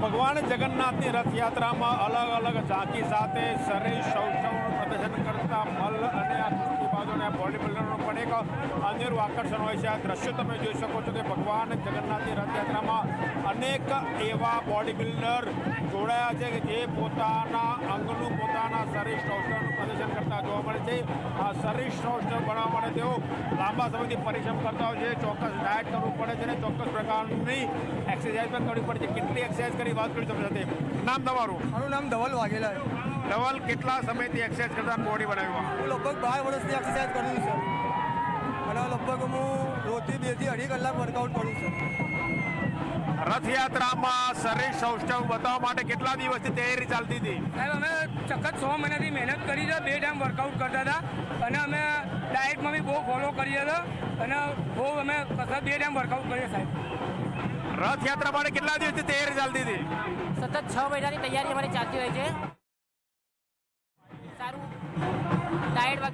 ભગવાન જગન્નાથની રથયાત્રામાં અલગ અલગ ઝાંકી સાથે શરીર શૌચવનું પ્રદર્શન કરતા મલ્લ અને આ કુસ્તીબાજોને બોડી બિલ્ડરનું પણ એક અનેરું આકર્ષણ હોય છે. આ દ્રશ્યો તમે જોઈ શકો છો કે ભગવાન જગન્નાથની રથયાત્રામાં અનેક એવા બોડી બિલ્ડર જોડાયા છે કે જે પોતાના અંગનું પોતાના શરીર શૌચવનું પ્રદર્શન કરતા જોવા મળે છે. આ શરીર શૌચવ બનાવવા માટે તેઓ લાંબા સમયથી પરિશ્રમ કરતા હોય છે. ચોક્કસ ડાયટ કરવું પડે છે અને ચોક્કસ પ્રકારની એક્સરસાઇઝ પણ કરવી પડે છે. કેટલી એક્સરસાઇઝ કરી વાત કરી તમે સાથે? નામ તમારું? મારું નામ ધવલ વાઘેલા છે. ધવલ, કેટલા સમયથી એક્સરસાઇઝ કરતા બોડી બનાવવા? હું લગભગ 12 વર્ષથી એક્સરસાઇઝ કરું છું સર. અને લગભગ હું રોજથી 2 થી 2.5 કલાક વર્કઆઉટ કરું છું. રથયાત્રામાં શરીર સૌષ્ઠવ બતાવવા માટે કેટલા દિવસથી તૈયારી ચાલતી હતી? સાહેબ અમે સખત 6 મહિનાથી મહેનત કરી છે. 2 ટાઈમ વર્કઆઉટ કરતા હતા અને અમે ડાયટમાં બી બહુ ફોલો કરીએ છીએ અને બહુ અમે 2 ટાઈમ વર્કઆઉટ કરીએ સાહેબ. રથયાત્રા માટે કેટલા દિવસથી તૈયારી ચાલતી હતી? સતત 6 મહિનાની તૈયારી અમારી ચાલતી હોય છે. સારું ડાયટ